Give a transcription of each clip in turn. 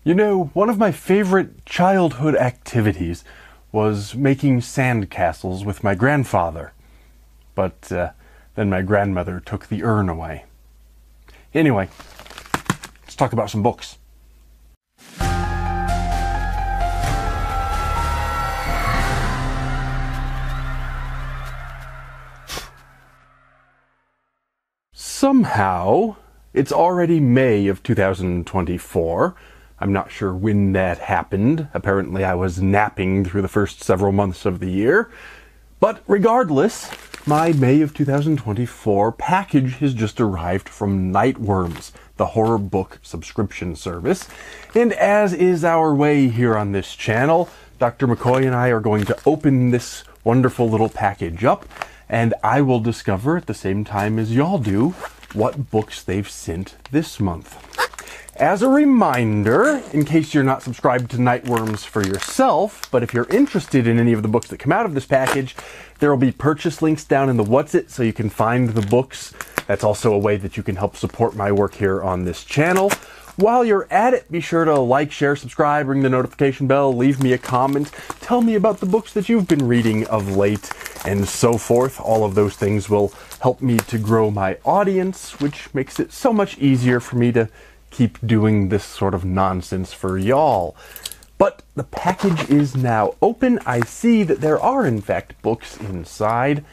You know, one of my favorite childhood activities was making sandcastles with my grandfather. But then my grandmother took the urn away. Anyway, let's talk about some books. Somehow, it's already May of 2024. I'm not sure when that happened. Apparently I was napping through the first several months of the year. But regardless, my May of 2024 package has just arrived from Nightworms, the horror book subscription service. And as is our way here on this channel, Dr. McCoy and I are going to open this wonderful little package up, and I will discover at the same time as y'all do what books they've sent this month. As a reminder, in case you're not subscribed to Nightworms for yourself, but if you're interested in any of the books that come out of this package, there will be purchase links down in the What's It so you can find the books. That's also a way that you can help support my work here on this channel. While you're at it, be sure to like, share, subscribe, ring the notification bell, leave me a comment, tell me about the books that you've been reading of late, and so forth. All of those things will help me to grow my audience, which makes it so much easier for me to keep doing this sort of nonsense for y'all. But the package is now open. I see that there are, in fact, books inside.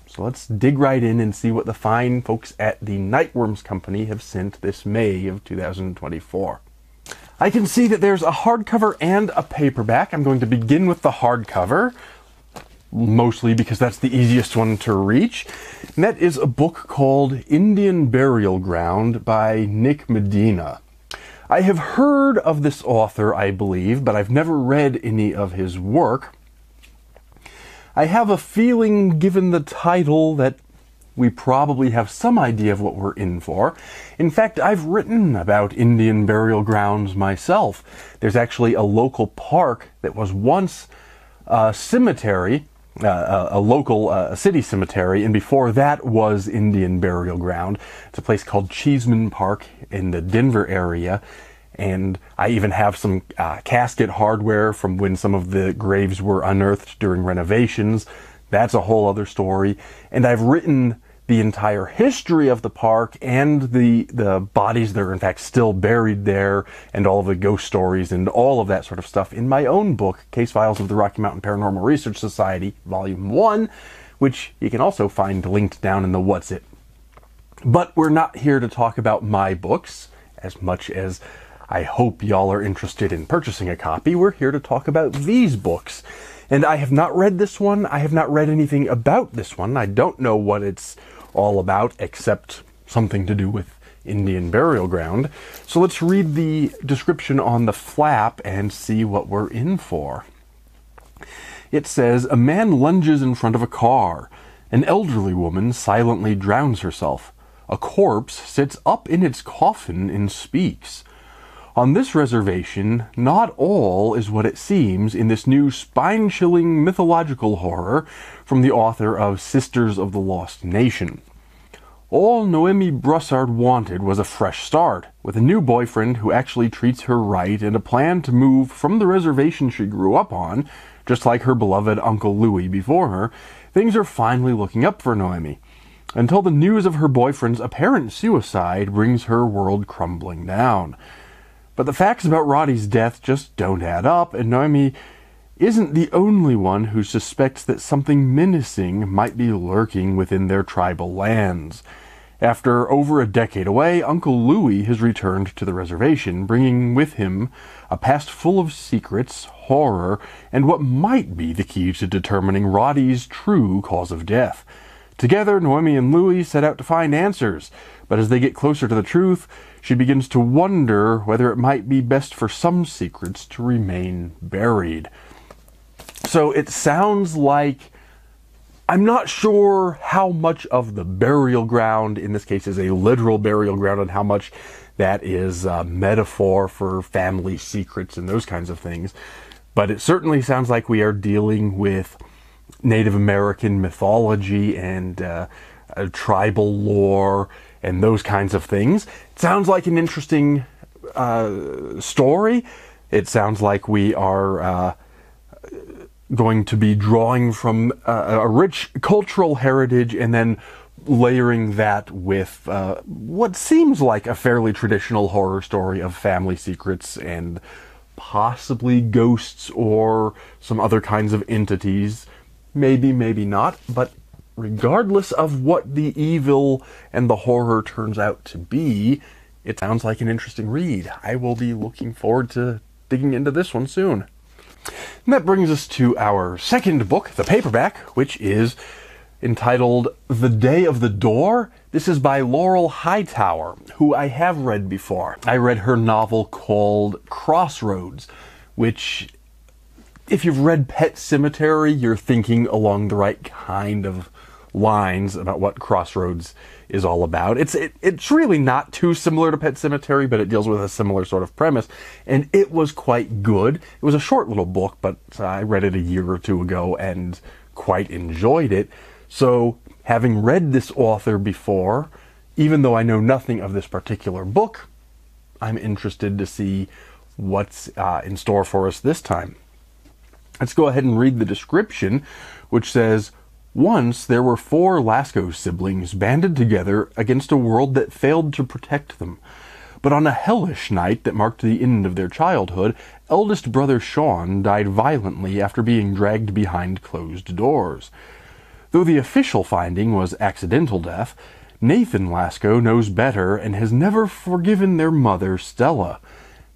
So let's dig right in and see what the fine folks at the Nightworms Company have sent this May of 2024. I can see that there's a hardcover and a paperback. I'm going to begin with the hardcover, mostly because that's the easiest one to reach. And that is a book called Indian Burial Ground by Nick Medina. I have heard of this author, I believe, but I've never read any of his work. I have a feeling, given the title, that we probably have some idea of what we're in for. In fact, I've written about Indian burial grounds myself. There's actually a local park that was once a cemetery, a local city cemetery, and before that was Indian burial ground. It's a place called Cheeseman Park in the Denver area. And I even have some casket hardware from when some of the graves were unearthed during renovations. That's a whole other story. And I've written the entire history of the park and the bodies that are in fact still buried there, and all of the ghost stories and all of that sort of stuff in my own book, Case Files of the Rocky Mountain Paranormal Research Society, Volume 1, which you can also find linked down in the What's It. But we're not here to talk about my books as much as I hope y'all are interested in purchasing a copy. We're here to talk about these books. And I have not read this one. I have not read anything about this one. I don't know what it's all about, except something to do with Indian burial ground. So let's read the description on the flap and see what we're in for. It says, a man lunges in front of a car. An elderly woman silently drowns herself. A corpse sits up in its coffin and speaks. On this reservation, not all is what it seems in this new spine-chilling mythological horror from the author of Sisters of the Lost Nation. All Noemi Broussard wanted was a fresh start, with a new boyfriend who actually treats her right and a plan to move from the reservation she grew up on, just like her beloved Uncle Louis before her. Things are finally looking up for Noemi, until the news of her boyfriend's apparent suicide brings her world crumbling down. But the facts about Roddy's death just don't add up, and Noemi isn't the only one who suspects that something menacing might be lurking within their tribal lands. After over a decade away, Uncle Louis has returned to the reservation, bringing with him a past full of secrets, horror, and what might be the key to determining Roddy's true cause of death. Together, Noemi and Louis set out to find answers, but as they get closer to the truth, she begins to wonder whether it might be best for some secrets to remain buried. So it sounds like, I'm not sure how much of the burial ground, in this case, is a literal burial ground and how much that is a metaphor for family secrets and those kinds of things. But it certainly sounds like we are dealing with Native American mythology and tribal lore and those kinds of things. It sounds like an interesting story. It sounds like we are going to be drawing from a rich cultural heritage and then layering that with what seems like a fairly traditional horror story of family secrets and possibly ghosts or some other kinds of entities. Maybe, maybe not, but regardless of what the evil and the horror turns out to be, it sounds like an interesting read. I will be looking forward to digging into this one soon. And that brings us to our second book, the paperback, which is entitled The Day of the Door. This is by Laurel Hightower, who I have read before. I read her novel called Crossroads, which, if you've read Pet Sematary, you're thinking along the right kind of lines about what Crossroads is all about. It's really not too similar to Pet Sematary, but it deals with a similar sort of premise, and it was quite good. It was a short little book, but I read it a year or two ago and quite enjoyed it. So, having read this author before, even though I know nothing of this particular book, I'm interested to see what's in store for us this time. Let's go ahead and read the description, which says, "Once there were 4 Lascaux siblings banded together against a world that failed to protect them. But on a hellish night that marked the end of their childhood, eldest brother Sean died violently after being dragged behind closed doors. Though the official finding was accidental death, Nathan Lascaux knows better and has never forgiven their mother, Stella.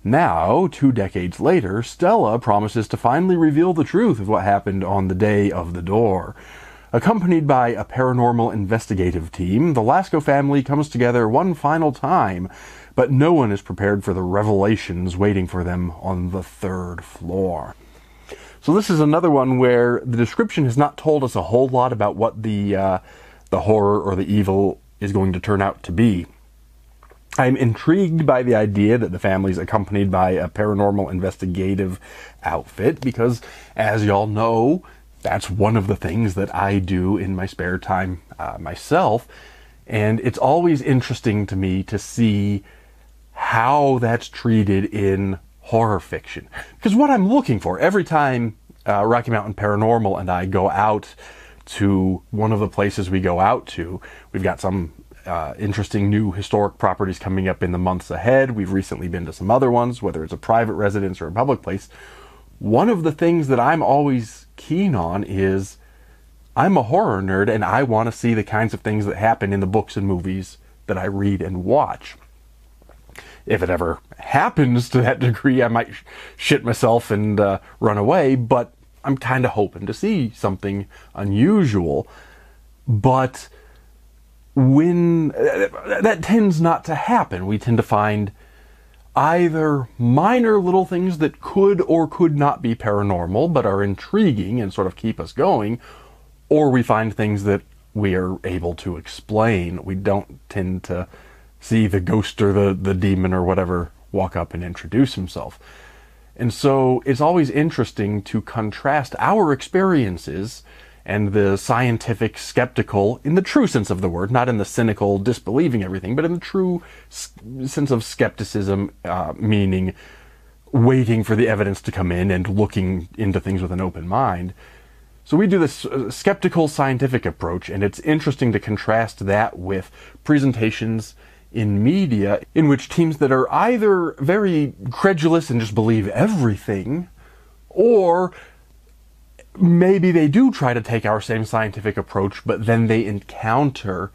Now, 2 decades later, Stella promises to finally reveal the truth of what happened on the day of the door. Accompanied by a paranormal investigative team, the Lascaux family comes together one final time, but no one is prepared for the revelations waiting for them on the 3rd floor." So this is another one where the description has not told us a whole lot about what the horror or the evil is going to turn out to be. I'm intrigued by the idea that the family's accompanied by a paranormal investigative outfit, because, as y'all know, that's one of the things that I do in my spare time myself, and it's always interesting to me to see how that's treated in horror fiction. Because what I'm looking for, every time Rocky Mountain Paranormal and I go out to one of the places we go out to, we've got some interesting new historic properties coming up in the months ahead. We've recently been to some other ones, whether it's a private residence or a public place. One of the things that I'm always keen on is, I'm a horror nerd and I want to see the kinds of things that happen in the books and movies that I read and watch. If it ever happens to that degree, I might shit myself and run away, but I'm kind of hoping to see something unusual. But when that tends not to happen, we tend to find either minor little things that could or could not be paranormal, but are intriguing and sort of keep us going, or we find things that we are able to explain. We don't tend to see the ghost or the demon or whatever walk up and introduce himself. And so it's always interesting to contrast our experiences and the scientific skeptical, in the true sense of the word, not in the cynical disbelieving everything, but in the true sense of skepticism, meaning waiting for the evidence to come in and looking into things with an open mind. So we do this skeptical scientific approach, and it's interesting to contrast that with presentations in media in which teams that are either very credulous and just believe everything, or maybe they do try to take our same scientific approach, but then they encounter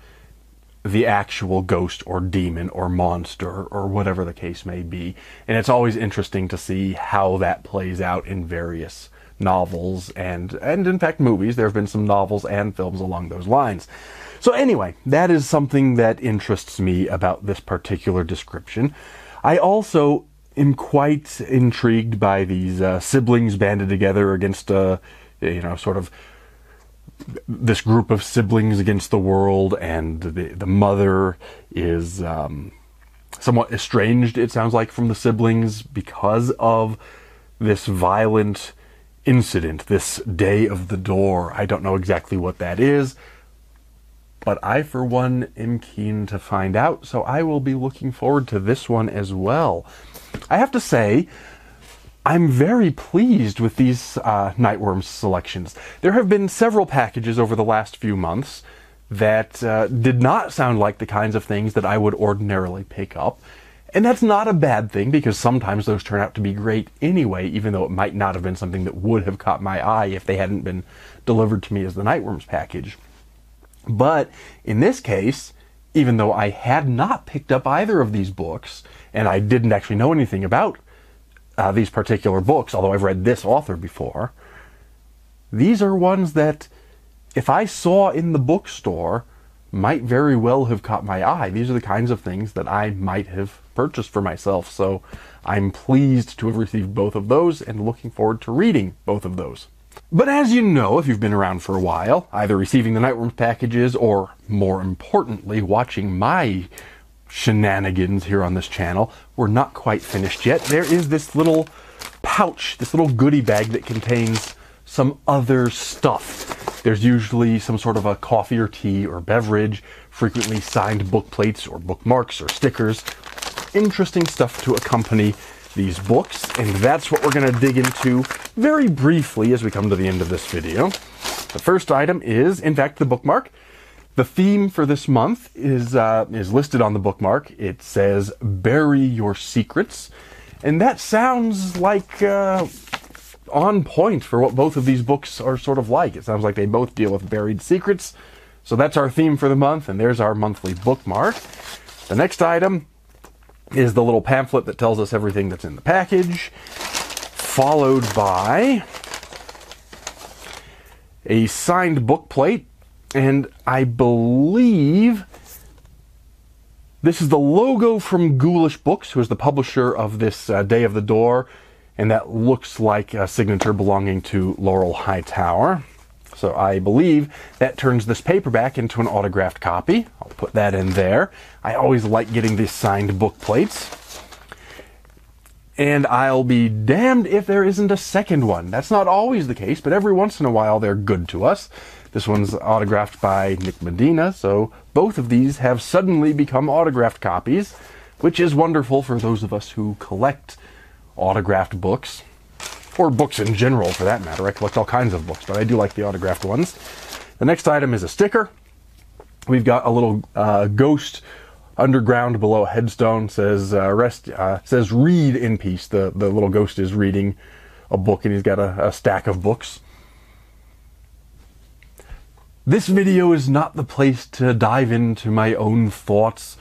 the actual ghost or demon or monster or whatever the case may be. And it's always interesting to see how that plays out in various novels and in fact movies. There have been some novels and films along those lines. So anyway, that is something that interests me about this particular description. I also am quite intrigued by these siblings banded together against sort of this group of siblings against the world, and the mother is somewhat estranged, it sounds like, from the siblings because of this violent incident, this day of the door. I don't know exactly what that is. but I, for one, am keen to find out, so I will be looking forward to this one as well. I have to say, I'm very pleased with these Nightworms selections. There have been several packages over the last few months that did not sound like the kinds of things that I would ordinarily pick up. And that's not a bad thing, because sometimes those turn out to be great anyway, even though it might not have been something that would have caught my eye if they hadn't been delivered to me as the Nightworms package. But in this case, even though I had not picked up either of these books, and I didn't actually know anything about these particular books, although I've read this author before, these are ones that, if I saw in the bookstore, might very well have caught my eye. These are the kinds of things that I might have purchased for myself, so I'm pleased to have received both of those and looking forward to reading both of those. But as you know, if you've been around for a while, either receiving the Nightworms packages or, more importantly, watching my shenanigans here on this channel, we're not quite finished yet. There is this little pouch, this little goodie bag that contains some other stuff. There's usually some sort of a coffee or tea or beverage, frequently signed book plates or bookmarks or stickers. Interesting stuff to accompany these books, and that's what we're going to dig into very briefly as we come to the end of this video. The first item is, in fact, the bookmark. The theme for this month is listed on the bookmark. It says, "Bury Your Secrets," and that sounds like on point for what both of these books are sort of like. It sounds like they both deal with buried secrets. So that's our theme for the month, and there's our monthly bookmark. The next item is the little pamphlet that tells us everything that's in the package, followed by a signed book plate, and I believe this is the logo from Ghoulish Books, who is the publisher of this Day of the Door, and that looks like a signature belonging to Laurel Hightower. So I believe that turns this paperback into an autographed copy. I'll put that in there. I always like getting these signed book plates. And I'll be damned if there isn't a second one. That's not always the case, but every once in a while they're good to us. This one's autographed by Nick Medina, so both of these have suddenly become autographed copies, which is wonderful for those of us who collect autographed books, or books in general for that matter. I collect all kinds of books, but I do like the autographed ones. The next item is a sticker. We've got a little ghost underground below a headstone, says says "Read in peace." The little ghost is reading a book, and he's got a stack of books. This video is not the place to dive into my own thoughts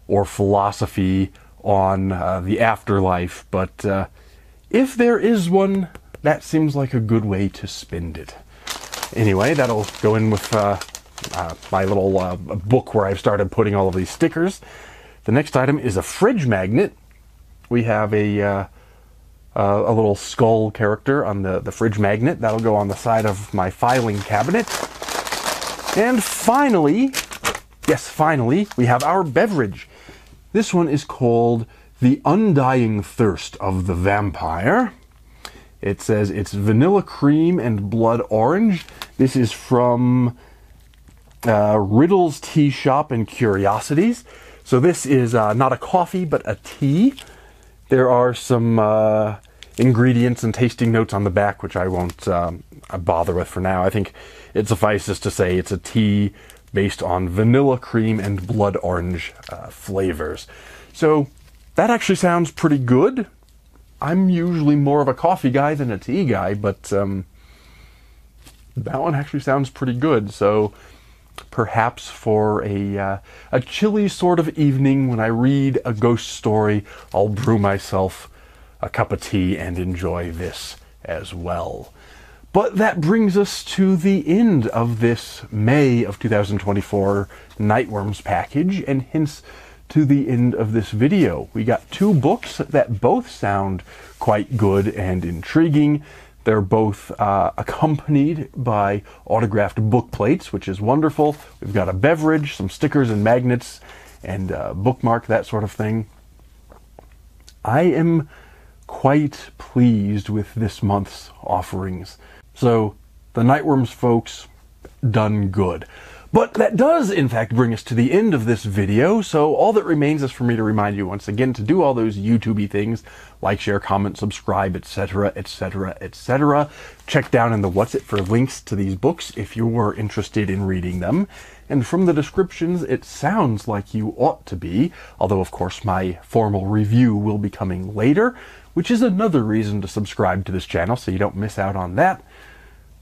or philosophy on the afterlife, but if there is one, that seems like a good way to spend it. Anyway, that'll go in with my little book where I've started putting all of these stickers. The next item is a fridge magnet. We have a little skull character on the fridge magnet. That'll go on the side of my filing cabinet. And finally, yes, finally, we have our beverage. This one is called The Undying Thirst of the Vampire. It says it's vanilla cream and blood orange. This is from Riddle's Tea Shop and Curiosities. So this is not a coffee, but a tea. There are some ingredients and tasting notes on the back, which I won't bother with for now. I think it suffices to say it's a tea based on vanilla cream and blood orange flavors. So that actually sounds pretty good. I'm usually more of a coffee guy than a tea guy, but that one actually sounds pretty good. So perhaps for a chilly sort of evening when I read a ghost story, I'll brew myself a cup of tea and enjoy this as well. But that brings us to the end of this May of 2024 Nightworms package, and hence to the end of this video. We got two books that both sound quite good and intriguing. They're both accompanied by autographed book plates, which is wonderful. We've got a beverage, some stickers and magnets, and a bookmark, that sort of thing. I am quite pleased with this month's offerings. So, the Nightworms folks, done good. But that does, in fact, bring us to the end of this video, so all that remains is for me to remind you once again to do all those YouTube-y things, like, share, comment, subscribe, etc., etc., etc. Check down in the What's It for links to these books if you're interested in reading them. And from the descriptions, it sounds like you ought to be, although of course my formal review will be coming later, which is another reason to subscribe to this channel so you don't miss out on that.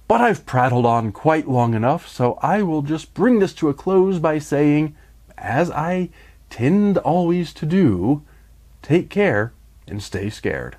But I've prattled on quite long enough, so I will just bring this to a close by saying, as I tend always to do, take care and stay scared.